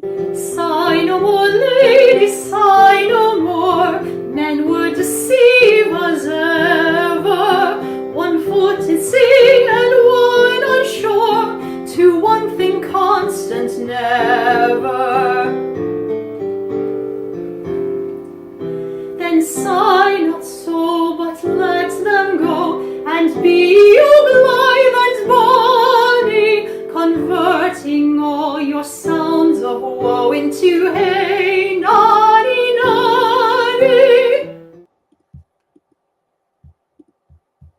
Sigh no more, lady, sigh no more. Men would deceive us ever. One foot at sea and one on shore. To one thing constant never. Then sigh not so, but let them go, and be you blithe and bonny, converting all your sounds of woe into hey, nonny, nonny.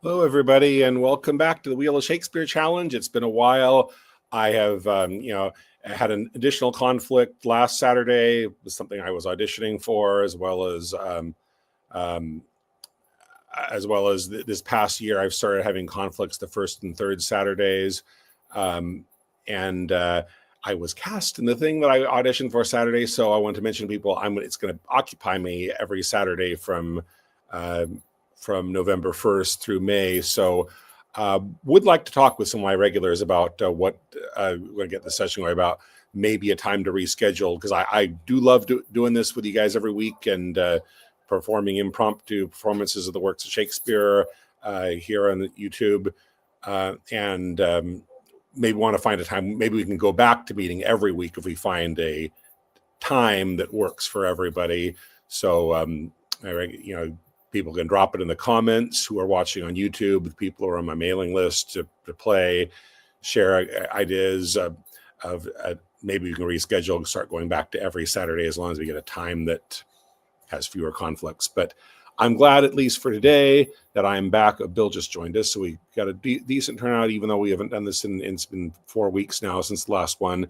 Hello, everybody, and welcome back to the Wheel of Shakespeare Challenge. It's been a while. I have, had an additional conflict last Saturday with something I was auditioning for, as well as this past year. I've started having conflicts the first and third Saturdays, and I was cast in the thing that I auditioned for Saturday. So I want to mention to people, it's going to occupy me every Saturday from November 1st through May. So would like to talk with some of my regulars about what we're going to get the session going about, maybe a time to reschedule, because I do love doing this with you guys every week and performing impromptu performances of the works of Shakespeare here on YouTube. And maybe want to find a time, maybe we can go back to meeting every week if we find a time that works for everybody. So, people can drop it in the comments who are watching on YouTube, the people who are on my mailing list to play, share ideas of maybe we can reschedule, start going back to every Saturday as long as we get a time that has fewer conflicts. But I'm glad, at least for today, that I'm back. Bill just joined us, so we got a decent turnout, even though we haven't done this in it's been 4 weeks now since the last one.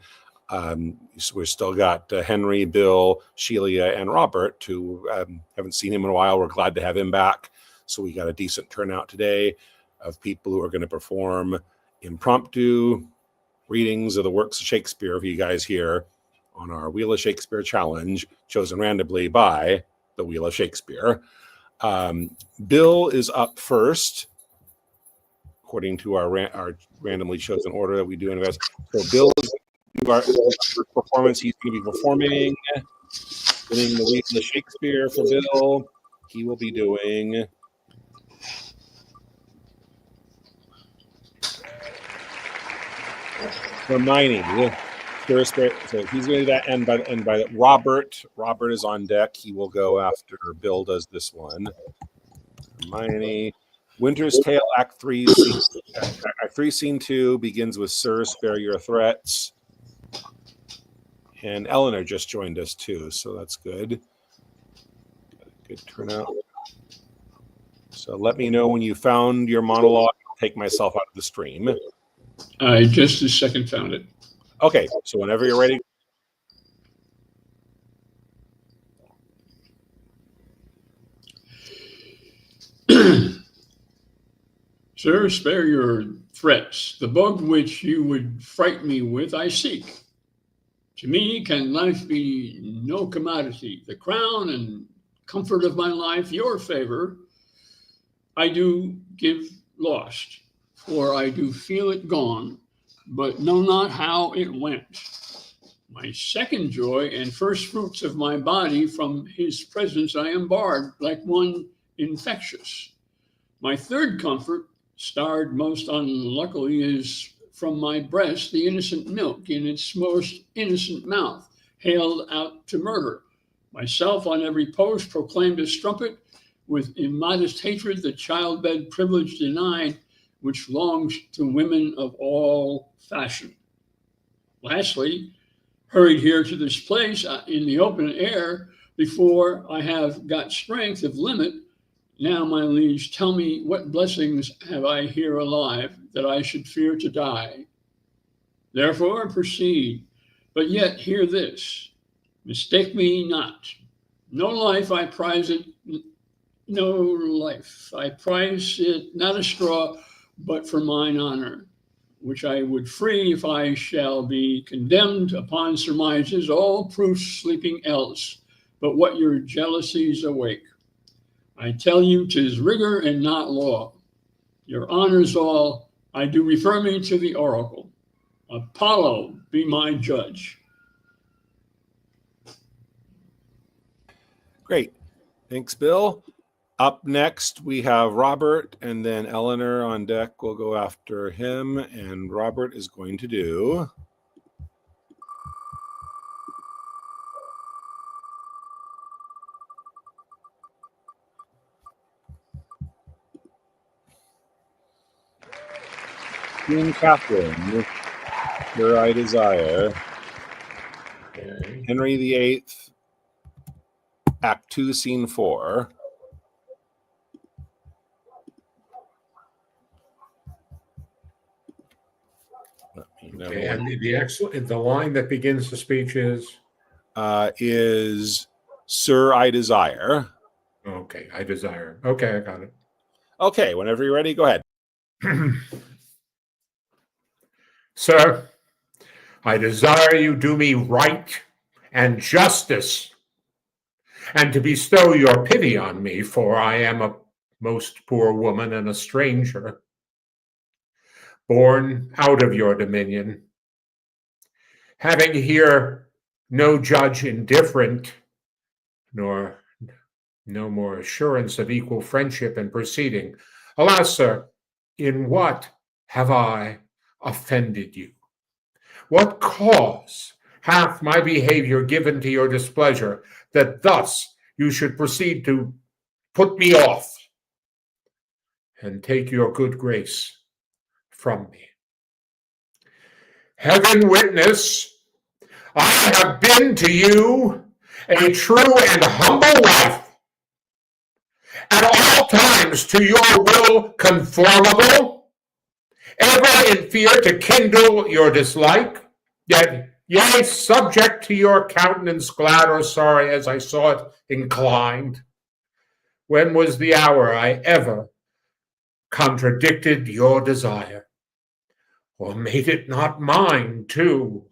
So we've still got Henry, Bill, Sheila, and Robert, who haven't seen him in a while. We're glad to have him back. So we got a decent turnout today of people who are going to perform impromptu readings of the works of Shakespeare for you guys here on our Wheel of Shakespeare Challenge, chosen randomly by the Wheel of Shakespeare. Bill is up first, according to our randomly chosen order that we do in invest. So Bill is our performance. He's going to be performing doing the Wheel of Shakespeare for Bill. He will be doing Hermione. So he's going to do that, and by Robert is on deck. He will go after Bill does this one. Hermione. Winter's Tale, Act 3, Scene 2 begins with Sir, spare your threats. And Eleanor just joined us too, so that's good. Good turnout. So let me know when you found your monologue. I'll take myself out of the stream. I just a second found it. Okay, so whenever you're ready. Sir, spare your threats. The bug which you would fright me with, I seek. To me can life be no commodity. The crown and comfort of my life, your favor, I do give lost, for I do feel it gone, but know not how it went. My second joy and first fruits of my body, from his presence I am barred, like one infectious. My third comfort, starred most unluckily, is from my breast the innocent milk in its most innocent mouth, hailed out to murder. Myself on every post proclaimed a strumpet, with immodest hatred the childbed privilege denied, which longs to women of all fashion. Lastly, hurried here to this place in the open air, before I have got strength of limit. Now, my liege, tell me what blessings have I here alive, that I should fear to die? Therefore proceed, but yet hear this. Mistake me not. No life I prize it, no life. I prize it not a straw, but for mine honor, which I would free if I shall be condemned upon surmises, all proofs sleeping else, but what your jealousies awake. I tell you 'tis rigor and not law. Your honors all, I do refer me to the oracle. Apollo be my judge. Great. Thanks, Bill. Up next, we have Robert, and then Eleanor on deck will go after him. And Robert is going to do... Queen Catherine, Her I Desire. Okay. Henry VIII, Act 2, Scene 4. Okay. And the line that begins the speech is Sir, I Desire. Okay, I desire. Okay, I got it. Okay, whenever you're ready, go ahead. Sir, I desire you do me right and justice, and to bestow your pity on me, for I am a most poor woman and a stranger, born out of your dominion, having here no judge indifferent, nor no more assurance of equal friendship and proceeding. Alas, sir, in what have I offended you? What cause hath my behavior given to your displeasure, that thus you should proceed to put me off and take your good grace from me? Heaven witness, I have been to you a true and humble wife, at all times to your will conformable, ever in fear to kindle your dislike, yea, subject to your countenance, glad or sorry as I saw it inclined. When was the hour I ever contradicted your desire, or made it not mine too?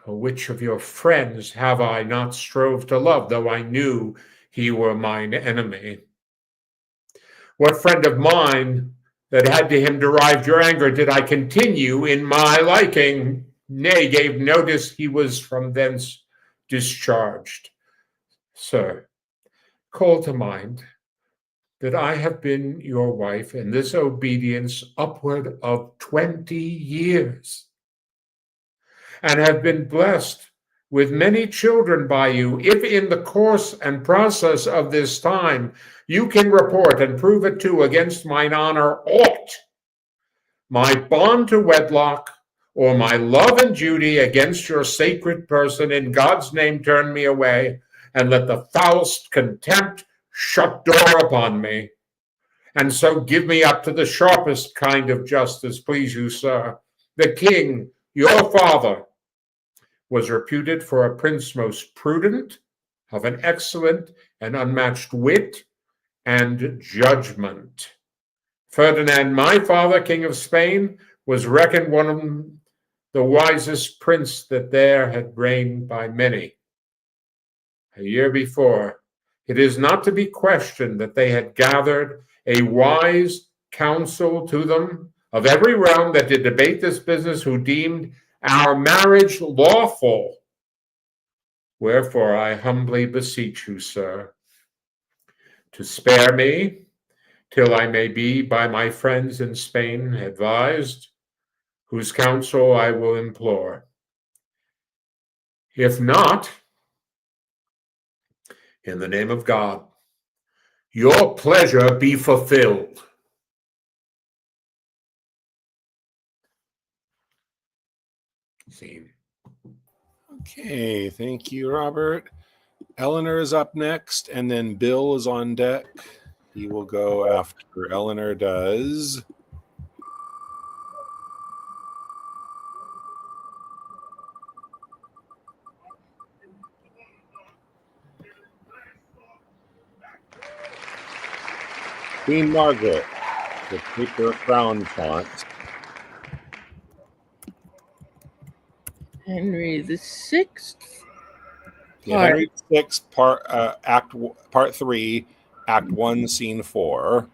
Or which of your friends have I not strove to love, though I knew he were mine enemy? What friend of mine that had to him derived your anger did I continue in my liking? Nay, gave notice he was from thence discharged. Sir, call to mind that I have been your wife in this obedience upward of 20 years, and have been blessed with many children by you. If in the course and process of this time you can report and prove it too against mine honor aught, my bond to wedlock, or my love and duty against your sacred person, in God's name turn me away, and let the foulest contempt shut door upon me, and so give me up to the sharpest kind of justice, please you, sir. The king, your father, was reputed for a prince most prudent, of an excellent and unmatched wit and judgment. Ferdinand, my father, King of Spain, was reckoned one of the wisest prince that there had reigned by many. A year before, it is not to be questioned that they had gathered a wise council to them of every realm that did debate this business, who deemed our marriage lawful. Wherefore I humbly beseech you, sir, to spare me till I may be by my friends in Spain advised, whose counsel I will implore. If not, in the name of God, your pleasure be fulfilled. Scene. Okay, thank you, Robert. Eleanor is up next, and then Bill is on deck. He will go after Eleanor does. Queen Margaret, the paper crown font. Henry the Sixth. Yeah, Henry VI, part 3, Act 1, Scene 4.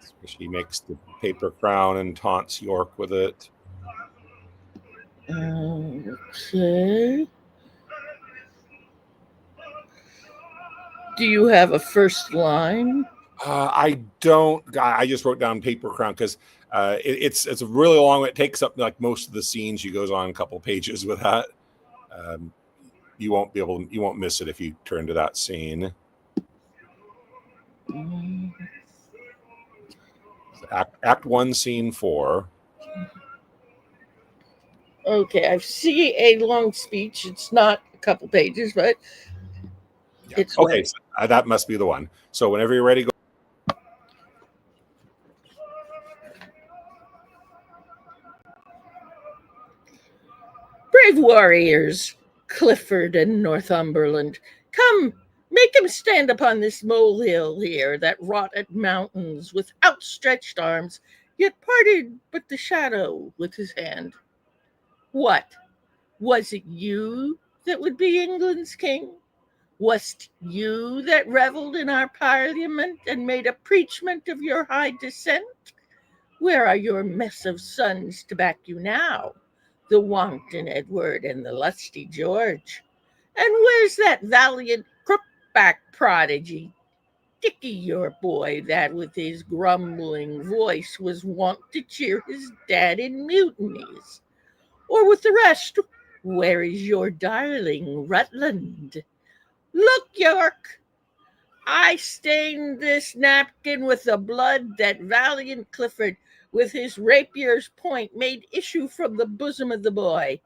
So she makes the paper crown and taunts York with it. Okay. Do you have a first line? I don't. I just wrote down paper crown because it's a really long. It takes up like most of the scenes. She goes on a couple pages with that. You won't miss it if you turn to that scene. Act 1, Scene 4. Okay, I see a long speech. It's not a couple pages, but Yeah. it's Okay. So, that must be the one. So whenever you're ready, go. Brave warriors, Clifford and Northumberland, come, make him stand upon this molehill here that wrought at mountains with outstretched arms, yet parted but the shadow with his hand. What? Was it you that would be England's king? Was't you that revelled in our parliament and made a preachment of your high descent? Where are your mess of sons to back you now? The wanton Edward and the lusty George. And where's that valiant crookback prodigy, Dicky, your boy, that with his grumbling voice was wont to cheer his dad in mutinies? Or with the rest, where is your darling Rutland? Look, York, I stained this napkin with the blood that valiant Clifford, with his rapier's point, made issue from the bosom of the boy.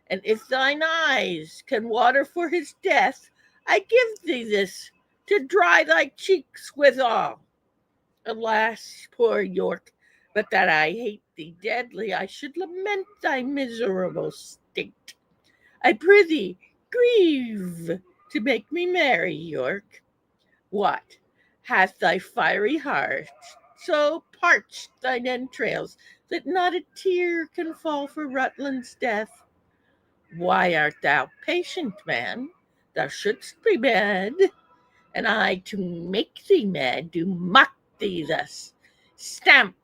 And if thine eyes can water for his death, I give thee this to dry thy cheeks withal. Alas, poor York, but that I hate thee deadly, I should lament thy miserable state. I prithee, grieve to make me merry, York. What? Hath thy fiery heart so parched thine entrails that not a tear can fall for Rutland's death? Why art thou patient, man? Thou shouldst be mad, and I to make thee mad do mock thee thus. Stamp,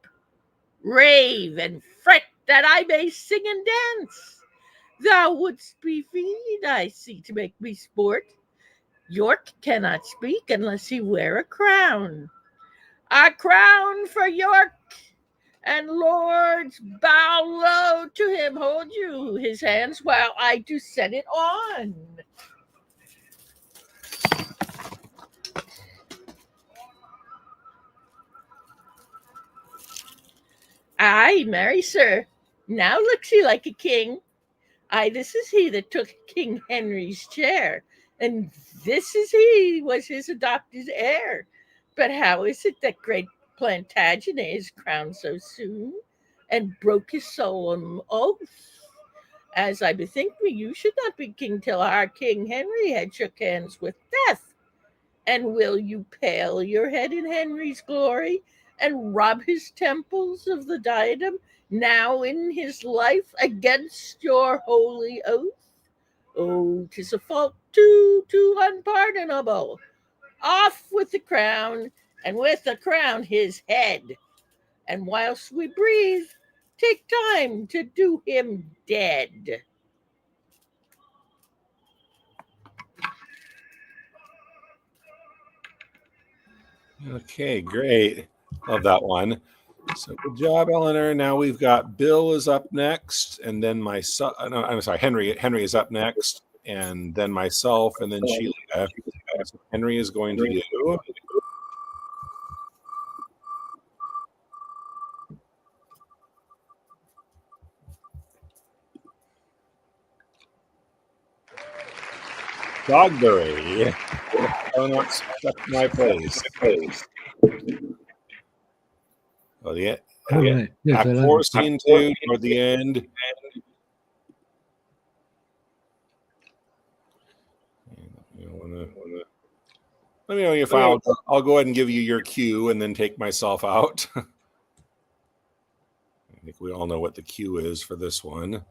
rave, and fret that I may sing and dance. Thou wouldst be feed, I see, to make me sport. York cannot speak unless he wear a crown. A crown for York, and lords bow low to him. Hold you his hands while I do set it on. Aye, marry, sir. Now looks he like a king. Aye, this is he that took King Henry's chair, and this is he was his adopted heir. But how is it that great Plantagenet is crowned so soon, and broke his solemn oath? As I bethink me, you should not be king till our King Henry had shook hands with death. And will you pale your head in Henry's glory, and rob his temples of the diadem now in his life against your holy oath? Oh, 'tis a fault too unpardonable. Off with the crown, and with the crown his head. And whilst we breathe, take time to do him dead. Okay, great. Love that one. So good job, Eleanor. Now we've got Bill is up next, and then myself. No, I'm sorry, Henry. Henry is up next, and then myself, and then Sheila. So Henry is going to do. Dogberry. Oh, not stuck in my place. Oh, yeah. Right. Yes, Act 4, Scene 2, toward the end. Let me know your file. I'll go ahead and give you your cue and then take myself out. I think we all know what the cue is for this one.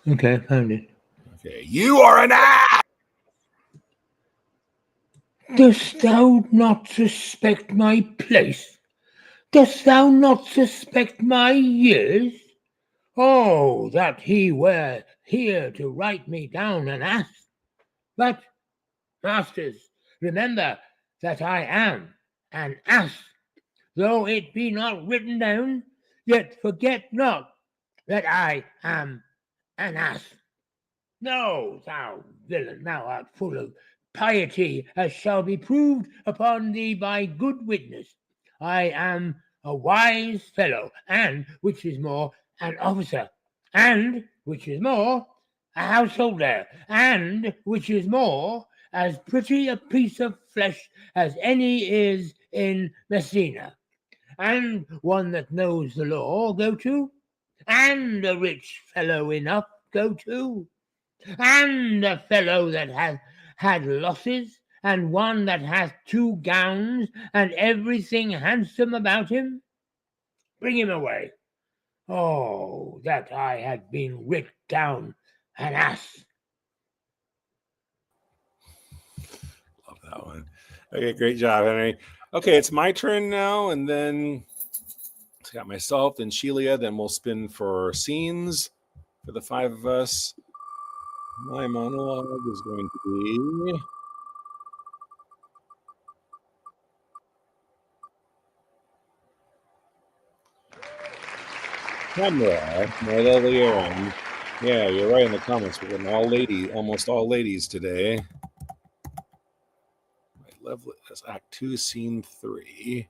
Okay, found it. Okay, you are an ass! Dost thou not suspect my place? Dost thou not suspect my years? Oh, that he were here to write me down an ass. But, masters, remember that I am an ass. Though it be not written down, yet forget not that I am an ass. No, thou villain, thou art full of piety, as shall be proved upon thee by good witness. I am a wise fellow, and, which is more, an officer, and, which is more, a householder, and, which is more, as pretty a piece of flesh as any is in Messina, and one that knows the law go to, and a rich fellow enough go to, and a fellow that hath had losses, and one that hath 2 gowns, and everything handsome about him. Bring him away. Oh, that I had been writ down an ass. Love that one. Okay, great job, Henry. Okay, it's my turn now, and then I got myself, then Sheila, then we'll spin for scenes for the 5 of us. My monologue is going to be Camera, my lovely Aaron. Yeah, you're right in the comments. We're getting almost all ladies today. My lovely, that's Act 2, Scene 3.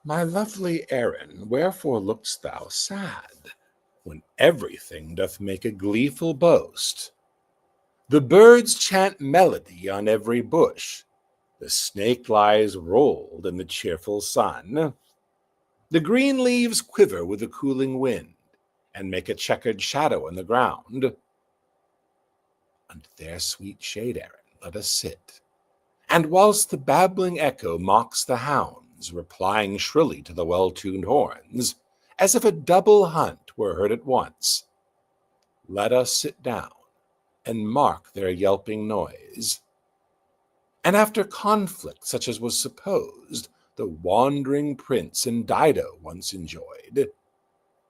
My lovely Aaron, wherefore look'st thou sad, when everything doth make a gleeful boast? The birds chant melody on every bush, the snake lies rolled in the cheerful sun, the green leaves quiver with the cooling wind, and make a checkered shadow in the ground. Under their sweet shade, Aaron, let us sit, and whilst the babbling echo mocks the hounds, replying shrilly to the well-tuned horns, as if a double hunt were heard at once, let us sit down and mark their yelping noise. And after conflict such as was supposed, the wandering prince and Dido once enjoyed,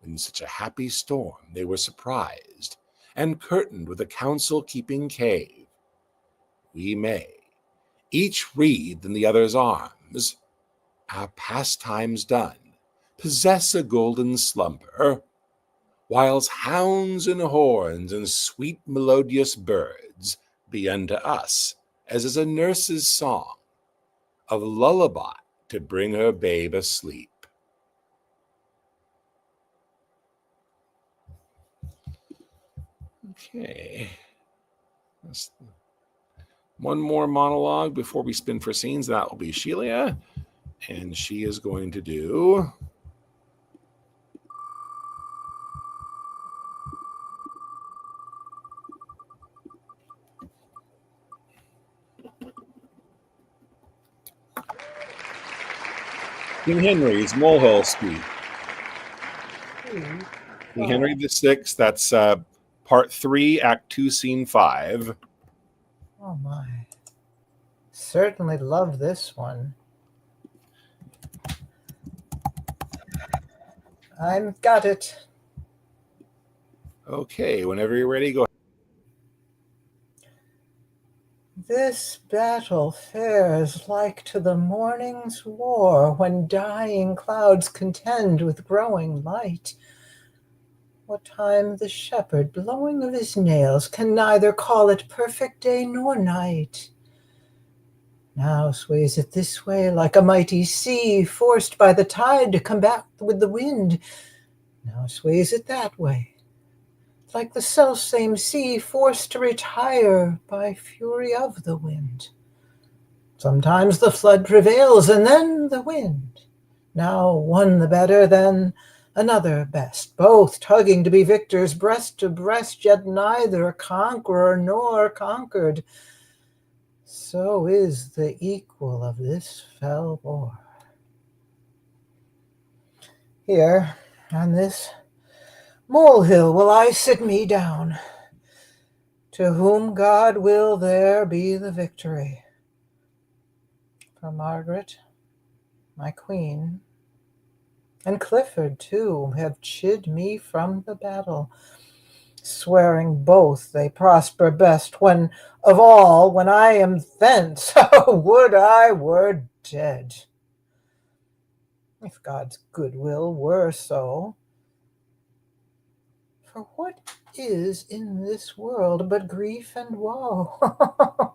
in such a happy storm they were surprised, and curtained with a counsel-keeping cave, we may, each wreathed in the other's arms, our pastimes done, possess a golden slumber, whiles hounds and horns and sweet melodious birds be unto us as is a nurse's song of lullaby to bring her babe asleep. Okay. One more monologue before we spin for scenes. That will be Sheila. And she is going to do King Henry's Molehill Speech. King Henry VI, that's part 3, Act 2, Scene 5. Oh my. Certainly love this one. I've got it. Okay, whenever you're ready, go ahead. This battle fares like to the morning's war, when dying clouds contend with growing light. What time the shepherd, blowing of his nails, can neither call it perfect day nor night. Now sways it this way like a mighty sea, forced by the tide to combat with the wind. Now sways it that way, like the selfsame sea forced to retire by fury of the wind. Sometimes the flood prevails, and then the wind. Now one the better, then another best, both tugging to be victors breast to breast, yet neither conqueror nor conquered. So is the equal of this fell war. Here, on this molehill, will I sit me down, To whom God will, there be the victory. For Margaret, my queen, and Clifford, too, have chid me from the battle, swearing both they prosper best when I am thence. Oh, would I were dead! If God's goodwill were so. For what is in this world but grief and woe?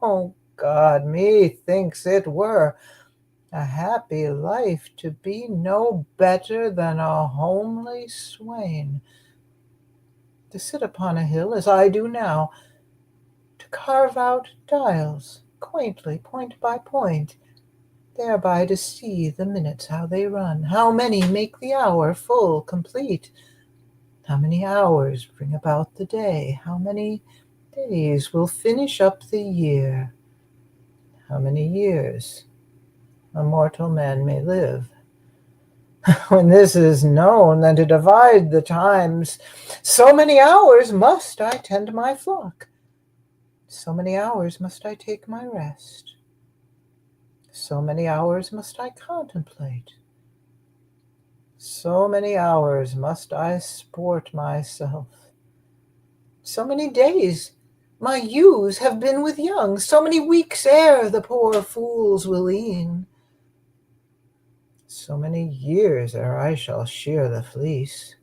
Oh, God, methinks it were a happy life to be no better than a homely swain, to sit upon a hill as I do now, to carve out dials quaintly, point by point, thereby to see the minutes how they run, how many make the hour full complete, how many hours bring about the day, how many days will finish up the year, how many years a mortal man may live. When this is known, then to divide the times, so many hours must I tend my flock, so many hours must I take my rest, so many hours must I contemplate, so many hours must I sport myself, so many days my ewes have been with young, so many weeks ere the poor fools will e'en, so many years ere I shall shear the fleece.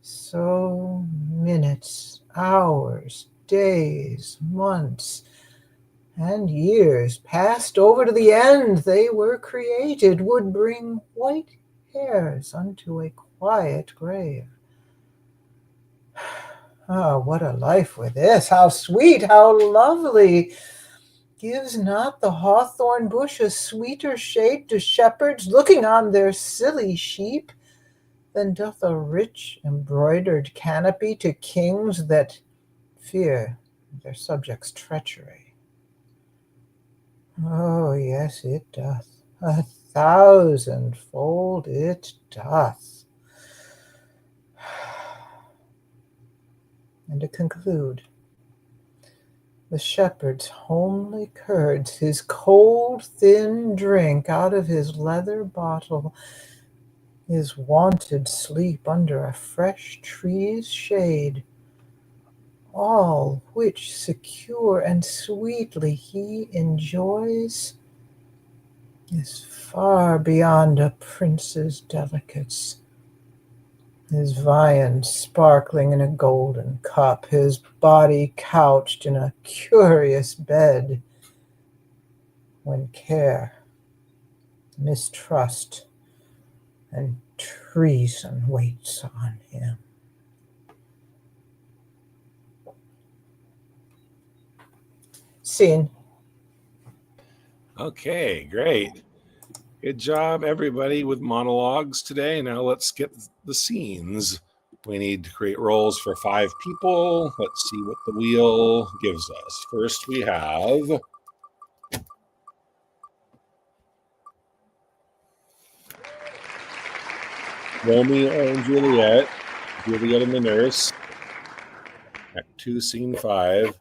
So minutes, hours, days, months, and years passed over to the end they were created would bring white hairs unto a quiet grave. Ah, what a life were this! How sweet, how lovely! Gives not the hawthorn bush a sweeter shade to shepherds looking on their silly sheep than doth a rich embroidered canopy to kings that fear their subjects' treachery? Oh, yes, it doth. 1,000-fold it doth. And to conclude, the shepherd's homely curds, his cold, thin drink out of his leather bottle, his wonted sleep under a fresh tree's shade, all which secure and sweetly he enjoys, is far beyond a prince's delicates. His viands sparkling in a golden cup, his body couched in a curious bed, when care, mistrust, and treason waits on him. Scene. Okay, great. Good job, everybody, with monologues today. Now let's get the scenes. We need to create roles for 5 people. Let's see what the wheel gives us. First, we have Romeo and Juliet, Juliet and the nurse. Act 2, Scene 5.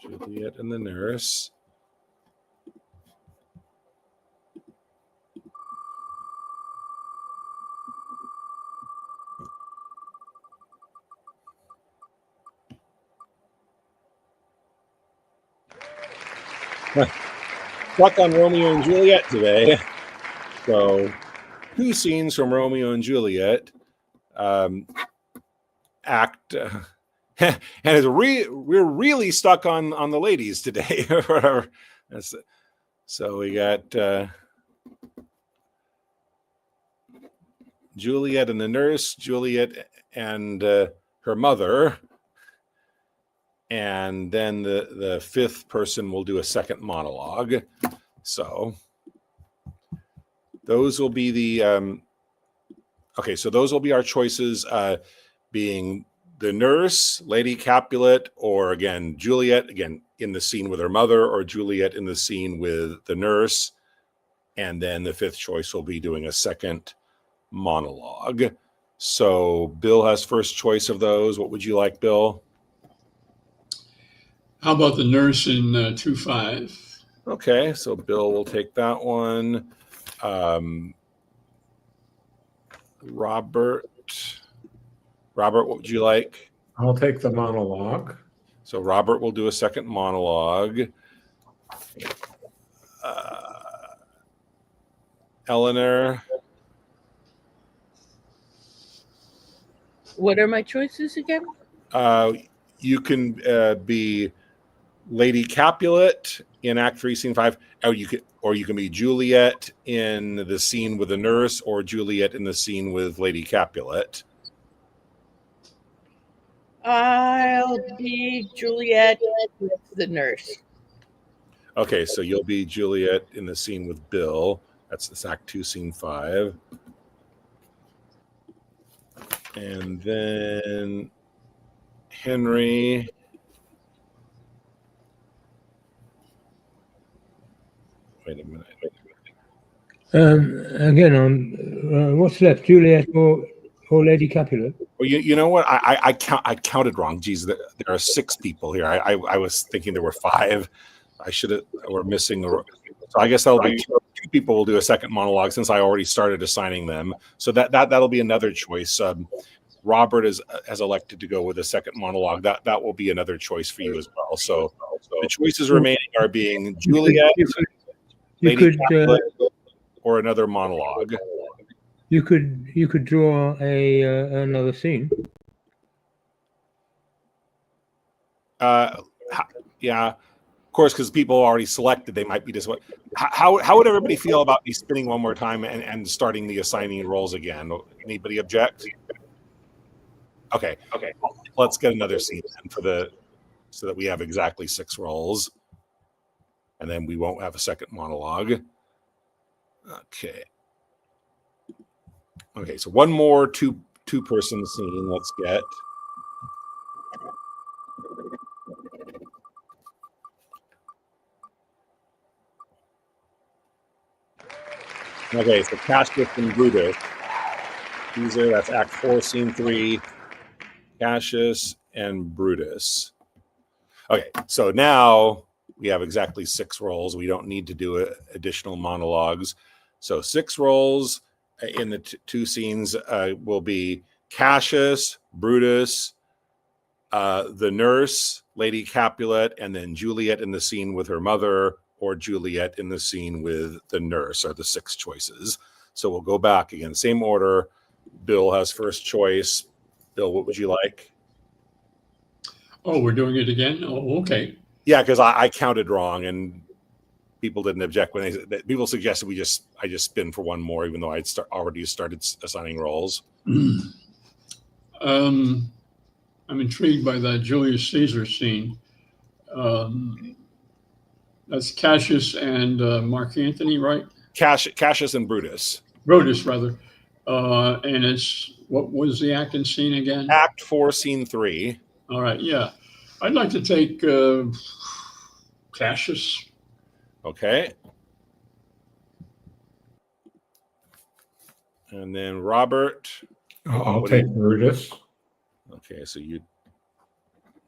Juliet and the nurse. Stuck on Romeo and Juliet today. So 2 scenes from Romeo and Juliet. Act and we're really stuck on the ladies today. So we got Juliet and the nurse, Juliet and her mother, and then the 5th person will do a second monologue. So those will be the okay, so those will be our choices, being the nurse, Lady Capulet, or again Juliet, again in the scene with her mother, or Juliet in the scene with the nurse. And then the 5th choice will be doing a second monologue. So Bill has first choice of those. What would you like, Bill? How about the nurse in 2-5? Okay, so Bill will take that one. Robert, what would you like? I'll take the monologue. So Robert will do a second monologue. Eleanor. What are my choices again? You can be Lady Capulet in Act 3, Scene 5, or you can be Juliet in the scene with the nurse, or Juliet in the scene with Lady Capulet. I'll be Juliet with the nurse. Okay, so you'll be Juliet in the scene with Bill. That's this Act 2, Scene 5. And then Henry. Wait a minute. Again, what's left, Juliet or Lady Capulet? Well, you know what? I counted wrong. Geez, there are 6 people here. I was thinking there were 5. I should have. We're missing. So I guess that'll be 2 people will do a second monologue since I already started assigning them. So that'll be another choice. Robert has elected to go with a second monologue. That will be another choice for you as well. So the choices remaining are being Juliet, Lady Capulet, or another monologue. You could draw another scene. Yeah, of course, because people already selected, they might be disappointed. How would everybody feel about me spinning one more time and starting the assigning roles again? Anybody object? Okay. Let's get another scene then so that we have exactly 6 roles, and then we won't have a second monologue. Okay, so one more two-person scene. Let's get. Okay, so Cassius and Brutus. That's Act 4, Scene 3. Cassius and Brutus. Okay, so now we have exactly 6 roles. We don't need to do additional monologues. So 6 roles in the 2 scenes will be Cassius, Brutus, the nurse, Lady Capulet, and then Juliet in the scene with her mother, or Juliet in the scene with the nurse are the 6 choices. So we'll go back again, same order. Bill has first choice. Bill, what would you like? Oh, we're doing it again? Oh, okay. Yeah, because I counted wrong, and people didn't object when people suggested I just spin for one more, even though I'd already started assigning roles. I'm intrigued by that Julius Caesar scene. That's Cassius and Mark Antony, right? Cassius and Brutus. Brutus, rather. And what was the act and scene again? Act 4, Scene 3. All right, yeah. I'd like to take Cassius. Okay. And then Robert. I'll take Brutus. Okay, so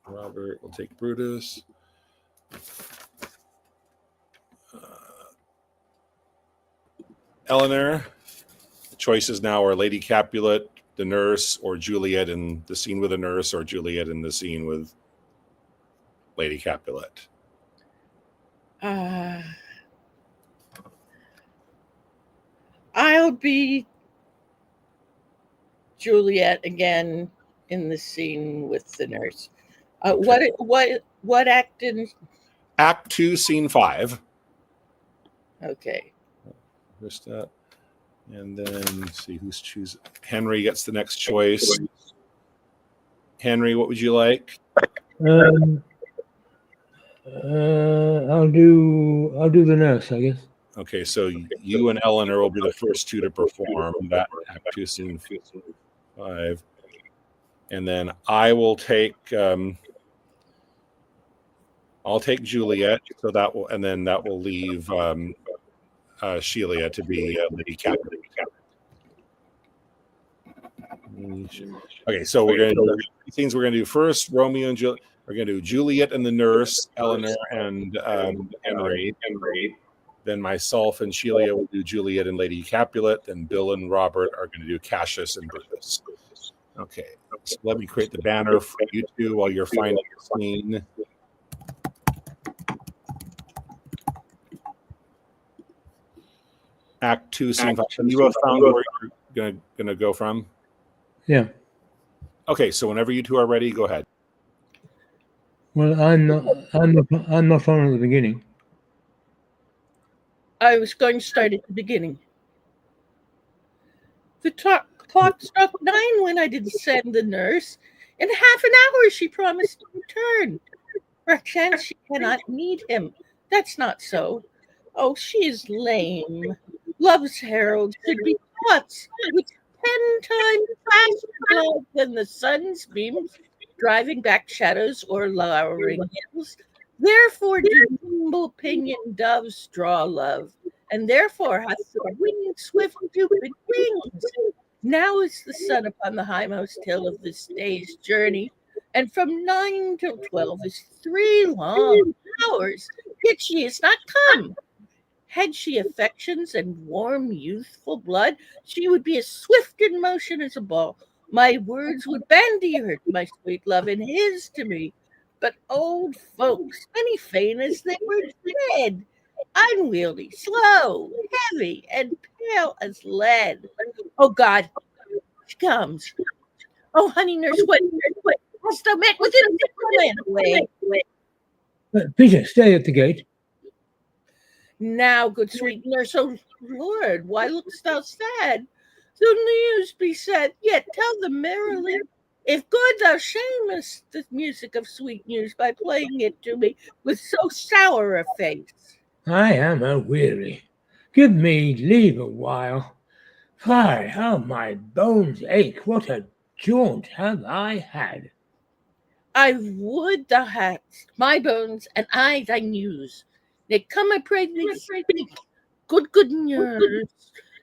Robert will take Brutus. Eleanor. The choices now are Lady Capulet, the nurse, or Juliet in the scene with the nurse, or Juliet in the scene with Lady Capulet. I'll be Juliet again in the scene with the nurse. Okay. What act in? Act 2, Scene 5. Okay. First up. And then let's see who's choosing. Henry gets the next choice. Henry, what would you like? I'll do the nurse, I guess. Okay, so you and Eleanor will be the first 2 to perform that Act 2, Scene 5. And then I will take Juliet, so that will leave Sheila to be Lady Capulet. Okay, so we're going to do things. We're going to do first Romeo and Juliet. We're going to do Juliet and the nurse, Eleanor and Henry. Then myself and Sheila will do Juliet and Lady Capulet. Then Bill and Robert are going to do Cassius and Brutus. Okay, so let me create the banner for you two while you're finding the scene. Act 2, scene 5. You both found where you're gonna go from? Yeah. Okay, so whenever you two are ready, go ahead. Well, I'm not on at the beginning. I was going to start at the beginning. The clock struck 9 when I did send the nurse. In half an hour she promised to return. Perchance she cannot need him. That's not so. Oh, she is lame. Love's herald should be taught with 10 times faster blood than the sun's beams, driving back shadows or lowering hills. Therefore do nimble pinioned doves draw love, and therefore hath the winged swift Cupid wings. Now is the sun upon the hindmost hill of this day's journey, and from 9 till 12 is 3 long hours, yet she is not come. Had she affections and warm youthful blood, she would be as swift in motion as a ball. My words would bandy her, my sweet love, and his to me. But old folks, many fain as they were dead, unwieldy, slow, heavy, and pale as lead. Oh God, she comes. Oh, honey nurse, what hast thou met with him? Man away. Peter, stay at the gate. Now, good sweet nurse, oh Lord, why look'st thou sad? Though news be said, yet tell them merrily. If good, thou shamest the music of sweet news by playing it to me with so sour a face. I am aweary. Give me leave a while. Fie, how my bones ache. What a jaunt have I had. I would thou hadst my bones and I thy news. Nay, come, I pray thee, speak. Good nurse,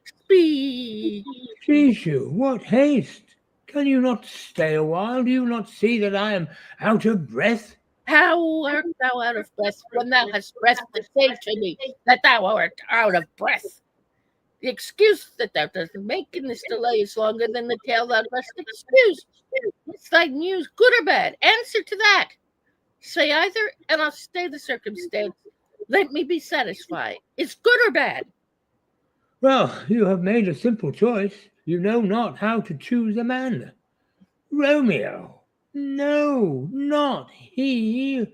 speak. Please you, what haste? Can you not stay a while? Do you not see that I am out of breath? How art thou out of breath when thou hast breath to say to me that thou art out of breath? The excuse that thou dost make in this delay is longer than the tale thou dost excuse. Is thy news good or bad? Answer to that. Say either, and I'll stay the circumstance. Let me be satisfied. It's good or bad? Well, you have made a simple choice. You know not how to choose a man. Romeo. No, not he.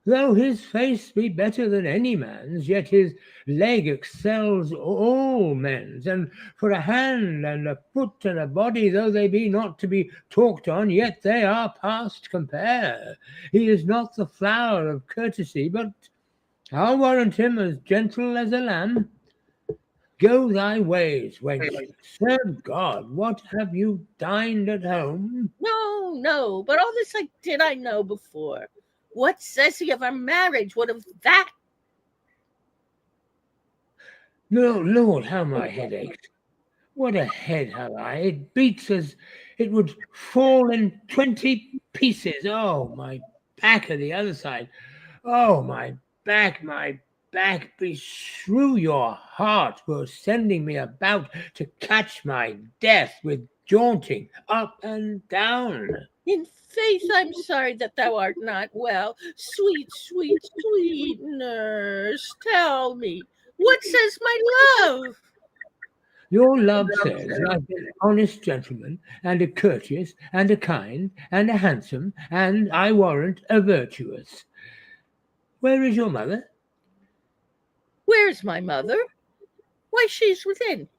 Though his face be better than any man's, yet his leg excels all men's. And for a hand and a foot and a body, though they be not to be talked on, yet they are past compare. He is not the flower of courtesy, but I'll warrant him as gentle as a lamb. Go thy ways, wench. Serve God, what have you dined at home? No, but all this I know before. What says he of our marriage? What of that? No, Lord, how my head aches. What a head have I. It beats as it would fall in 20 pieces. Oh, my back at the other side. Oh, my back. Beshrew your heart for sending me about to catch my death with jaunting up and down. In faith, I'm sorry that thou art not well. Sweet nurse, tell me, what says my love? Your love says I've been an honest gentleman, and a courteous, and a kind, and a handsome, and, I warrant, a virtuous. Where is your mother? Where's my mother? Why, she's within.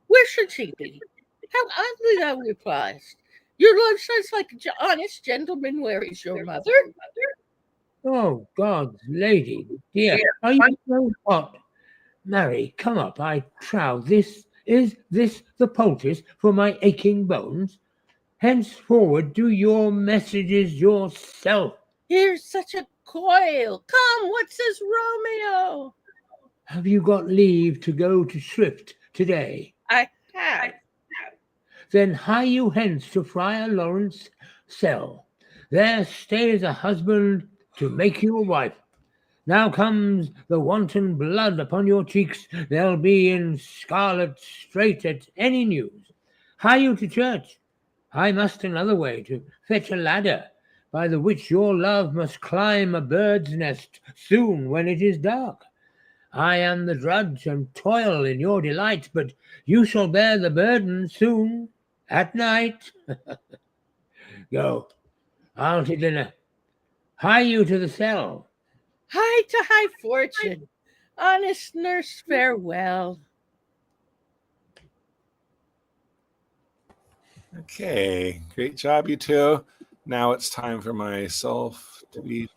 Where should she be? How oddly thou repliest. Your love says like an honest gentleman, where is your mother? Oh, God's lady, dear, are you so hot? Marry, come up, I trow. Is this the poultice for my aching bones? Henceforward do your messages yourself. Here's such a coil. Come, what says Romeo? Have you got leave to go to shrift today? I have. Then hie you hence to Friar Lawrence' cell. There stays a husband to make you a wife. Now comes the wanton blood upon your cheeks. They'll be in scarlet straight at any news. Hie you to church. I must another way to fetch a ladder, by the which your love must climb a bird's nest soon when it is dark. I am the drudge and toil in your delight, but you shall bear the burden soon at night. Go, I'll to dinner. Hie you to the cell. Hie to high fortune. Honest nurse, farewell. Okay, great job, you two. Now it's time for myself to be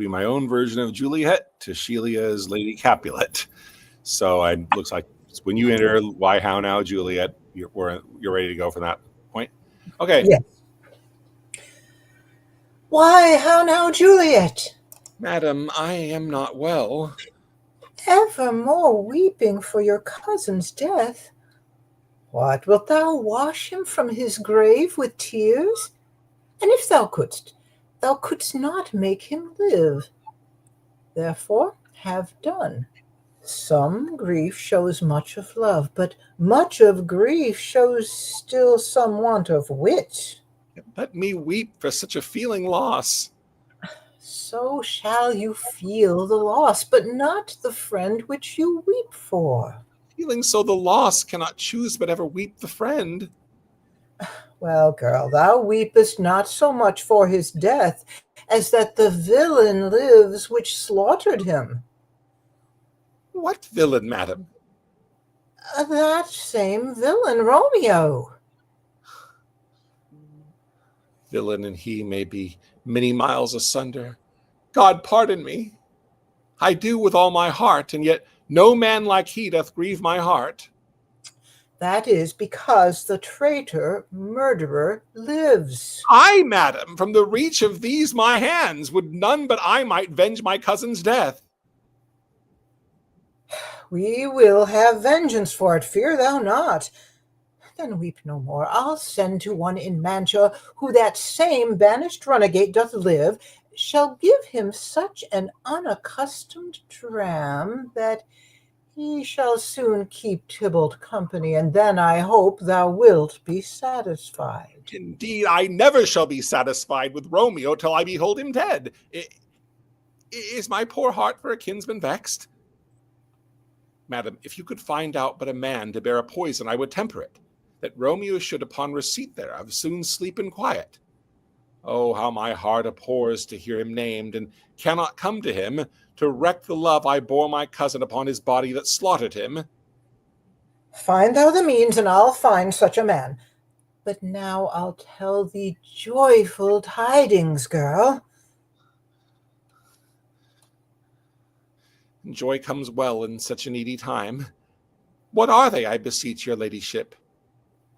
my own version of Juliet to Shelia's Lady Capulet. So it looks like when you enter Why How Now Juliet, you're ready to go from that point. Okay. Yes. Why, how now, Juliet? Madam, I am not well. Evermore weeping for your cousin's death. What, wilt thou wash him from his grave with tears? And if thou couldst not make him live. Therefore have done. Some grief shows much of love, but much of grief shows still some want of wit. Let me weep for such a feeling loss. So shall you feel the loss, but not the friend which you weep for. Feeling so the loss cannot choose but ever weep the friend. Well, girl, thou weepest not so much for his death as that the villain lives which slaughtered him. What villain, madam? That same villain, Romeo. Villain and he may be many miles asunder. God pardon me. I do with all my heart, and yet no man like he doth grieve my heart. That is because the traitor, murderer, lives. I, madam, from the reach of these my hands, would none but I might venge my cousin's death. We will have vengeance for it, fear thou not. Then weep no more. I'll send to one in Mantua, who that same banished runagate doth live, shall give him such an unaccustomed dram that he shall soon keep Tybalt company, and then I hope thou wilt be satisfied. Indeed, I never shall be satisfied with Romeo till I behold him dead. Is my poor heart for a kinsman vexed? Madam, if you could find out but a man to bear a poison, I would temper it, that Romeo should upon receipt thereof soon sleep in quiet. Oh, how my heart abhors to hear him named, and cannot come to him, to wreck the love I bore my cousin upon his body that slaughtered him. Find thou the means, and I'll find such a man. But now I'll tell thee joyful tidings, girl. Joy comes well in such a needy time. What are they, I beseech your ladyship?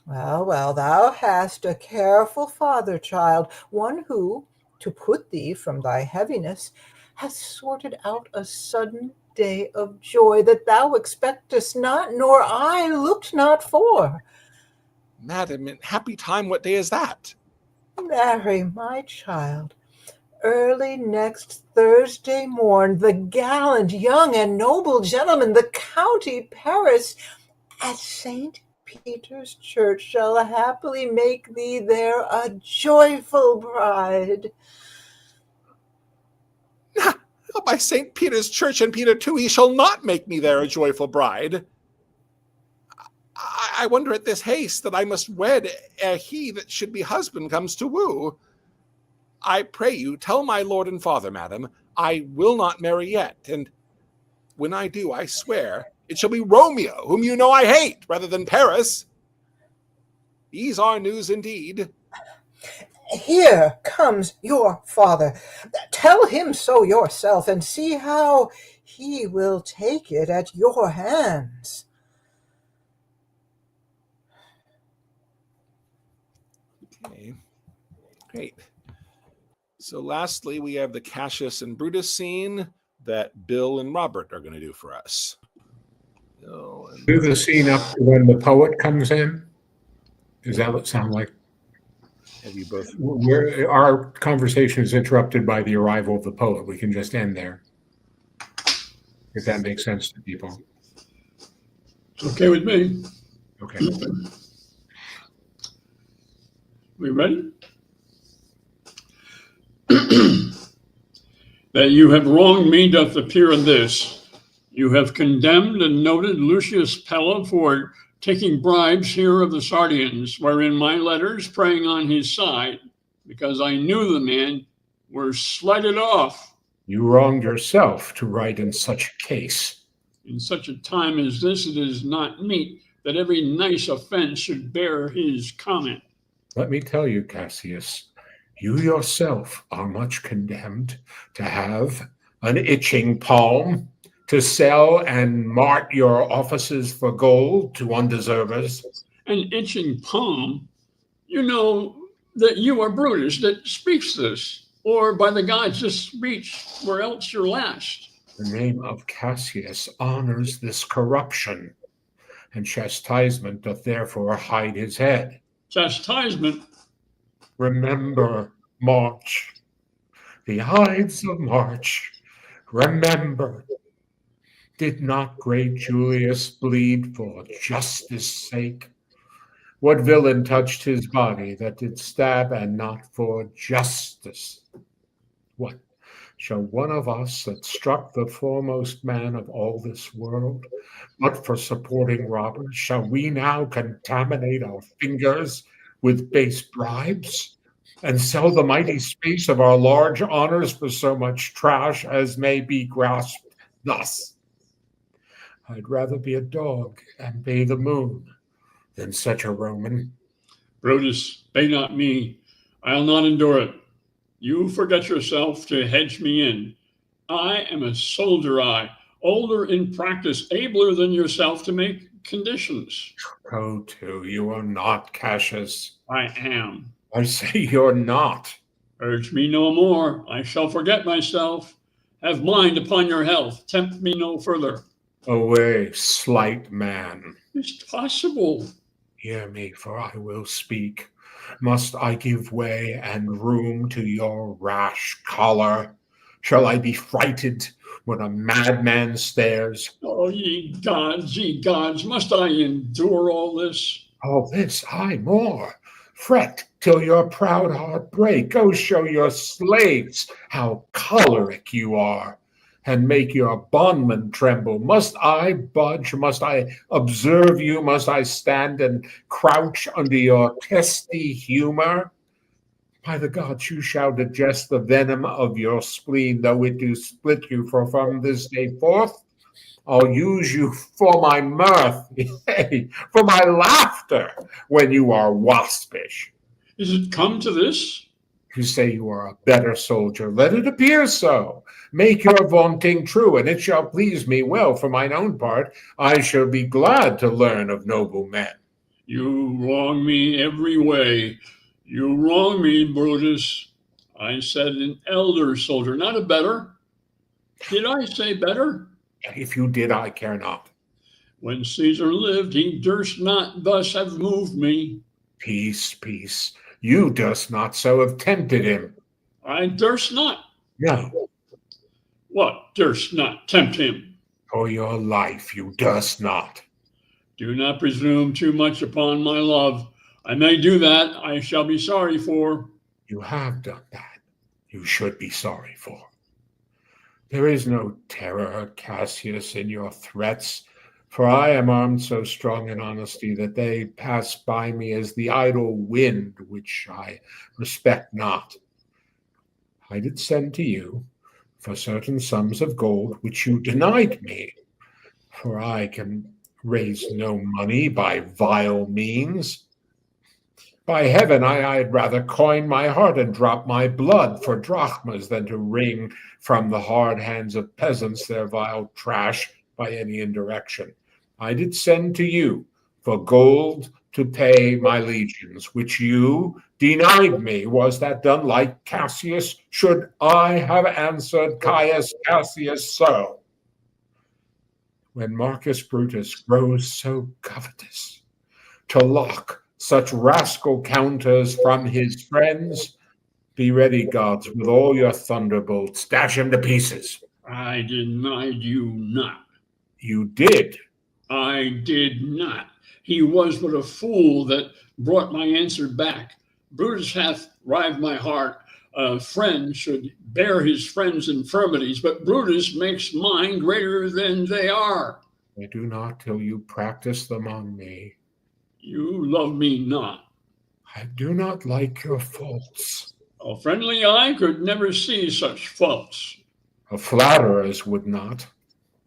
Well, well, thou hast a careful father, child, one who, to put thee from thy heaviness, hath sorted out a sudden day of joy that thou expectest not, nor I looked not for. Madam, in happy time, what day is that? Marry, my child, early next Thursday morn, the gallant, young, and noble gentleman, the County Paris, at St. Peter's Church shall happily make thee there a joyful bride. By St. Peter's Church and Peter too, he shall not make me there a joyful bride. I wonder at this haste that I must wed ere he that should be husband comes to woo. I pray you, tell my lord and father, madam, I will not marry yet, and when I do, I swear, it shall be Romeo, whom you know I hate, rather than Paris. These are news indeed. Here comes your father. Tell him so yourself, and see how he will take it at your hands. Okay, great. So lastly, we have the Cassius and Brutus scene that Bill and Robert are going to do for us. Do the scene up to when the poet comes in. Does that sound like Have you both? our conversation is interrupted by the arrival of the poet? We can just end there, if that makes sense to people. It's okay with me. Okay. We ready? That you have wronged me doth appear in this. You have condemned and noted Lucius Pella for taking bribes here of the Sardians, wherein my letters praying on his side, because I knew the man, were slighted off. You wronged yourself to write in such a case. In such a time as this, it is not meet that every nice offense should bear his comment. Let me tell you, Cassius, you yourself are much condemned to have an itching palm, to sell and mart your offices for gold to undeservers. An itching palm, you know that you are Brutus that speaks this, or by the gods this speech were else your last. The name of Cassius honors this corruption, and chastisement doth therefore hide his head. Chastisement? Remember March, the Ides of March. Remember, did not great Julius bleed for justice' sake? What villain touched his body that did stab and not for justice? What, shall one of us that struck the foremost man of all this world, but for supporting robbers, shall we now contaminate our fingers with base bribes, and sell the mighty space of our large honors for so much trash as may be grasped thus? I'd rather be a dog and bay the moon than such a Roman. Brutus, bay not me. I'll not endure it. You forget yourself to hedge me in. I am a soldier, older in practice, abler than yourself to make conditions. Go to, you are not, Cassius. I am. I say you're not. Urge me no more. I shall forget myself. Have mind upon your health. Tempt me no further. Away, slight man. It's possible. Hear me, for I will speak. Must I give way and room to your rash choler? Shall I be frighted when a madman stares? Oh, ye gods, must I endure all this? All this, aye, more. Fret till your proud heart break. Go show your slaves how choleric you are, and make your bondmen tremble. Must I budge? Must I observe you? Must I stand and crouch under your testy humor? By the gods, you shall digest the venom of your spleen, though it do split you, for from this day forth I'll use you for my mirth, yea, for my laughter, when you are waspish. Is it come to this? You say you are a better soldier. Let it appear so. Make your vaunting true, and it shall please me well. For mine own part, I shall be glad to learn of noble men. You wrong me every way. You wrong me, Brutus. I said an elder soldier, not a better. Did I say better? If you did, I care not. When Caesar lived, he durst not thus have moved me. Peace, peace. You durst not so have tempted him. I durst not. No, What durst not tempt him? for your life you durst not. Do not presume too much upon my love. I may do that, I shall be sorry for. You have done that. You should be sorry for. There is no terror, Cassius, in your threats, for I am armed so strong in honesty that they pass by me as the idle wind, which I respect not. I did send to you for certain sums of gold, which you denied me, for I can raise no money by vile means. By heaven, I'd rather coin my heart and drop my blood for drachmas than to wring from the hard hands of peasants their vile trash by any indirection. I did send to you for gold to pay my legions, which you denied me. Was that done like Cassius? Should I have answered Caius Cassius so? When Marcus Brutus grows so covetous, to lock such rascal counters from his friends. Be ready, gods, with all your thunderbolts. Dash him to pieces. I denied you not. You did. I did not. He was but a fool that brought my answer back. Brutus hath rived my heart. A friend should bear his friend's infirmities, but Brutus makes mine greater than they are. I do not till you practice them on me. You love me not. I do not like your faults. A friendly eye could never see such faults. A flatterers would not,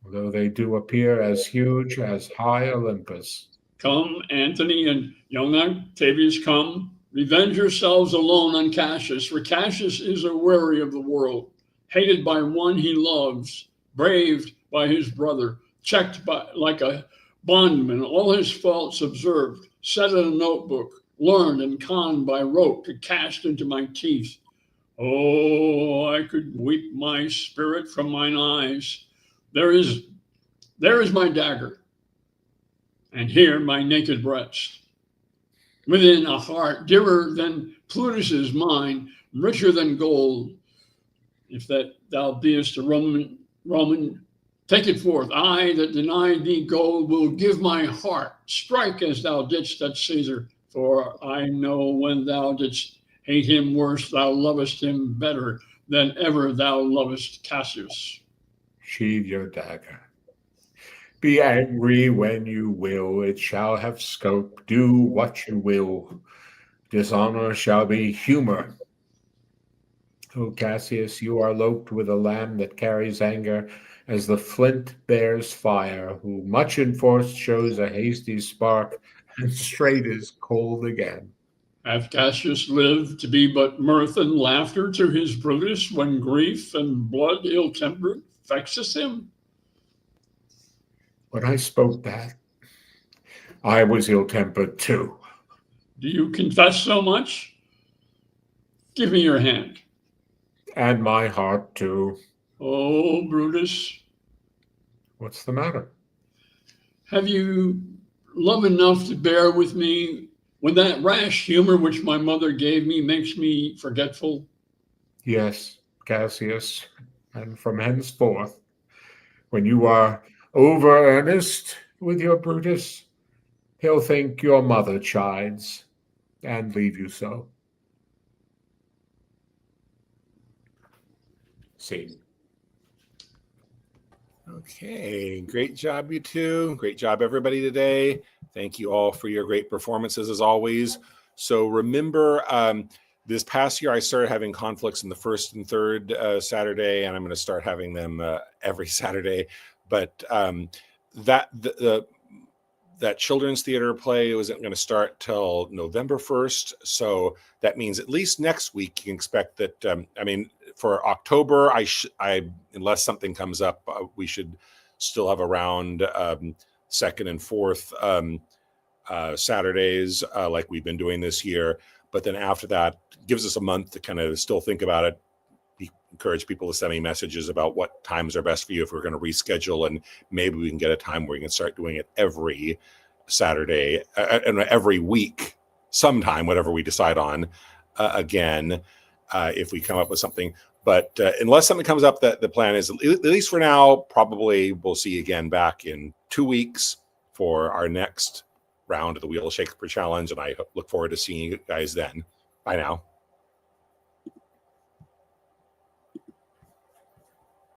though they do appear as huge as high Olympus. Come, Antony and young Octavius, come. Revenge yourselves alone on Cassius, for Cassius is a weary of the world, hated by one he loves, braved by his brother, checked by like a bondman, all his faults observed, set in a notebook, learned and conned by rote to cast into my teeth. Oh, I could weep my spirit from mine eyes. There is my dagger, and here my naked breast. Within a heart dearer than Plutus is mine, richer than gold. If that thou beest a Roman, take it forth. I that denied thee gold will give my heart. Strike as thou didst at Caesar, for I know when thou didst hate him worse, thou lovest him better than ever thou lovest Cassius. Sheathe your dagger. Be angry when you will, it shall have scope. Do what you will. Dishonor shall be humor. O Cassius, you are loped with a lamb that carries anger, as the flint bears fire, who much enforced shows a hasty spark, and straight is cold again. Hath Cassius lived to be but mirth and laughter to his Brutus, when grief and blood ill-tempered vexeth him? When I spoke that, I was ill-tempered too. Do you confess so much? Give me your hand. And my heart too. Oh, Brutus, What's the matter? have you love enough to bear with me when that rash humor which my mother gave me makes me forgetful? Yes, Cassius, and from henceforth, when you are over earnest with your Brutus, he'll think your mother chides and leave you so. Scene. Okay, great job, you two. Great job, everybody, today. Thank you all for your great performances, as always. So remember, this past year, I started having conflicts in the first and third Saturday, and I'm going to start having them every Saturday. But that children's theater play wasn't going to start till November 1st. So that means at least next week you can expect that. For October, unless something comes up, we should still have around second and fourth Saturdays like we've been doing this year. But then after that, gives us a month to kind of still think about it. Encourage people to send me messages about what times are best for you if we're going to reschedule, and maybe we can get a time where we can start doing it every Saturday and every week sometime, whatever we decide on again, if we come up with something. But unless something comes up, that the plan is, at least for now, probably we'll see you again back in 2 weeks for our next round of the Wheel of Shakespeare Challenge. And I look forward to seeing you guys then. Bye now.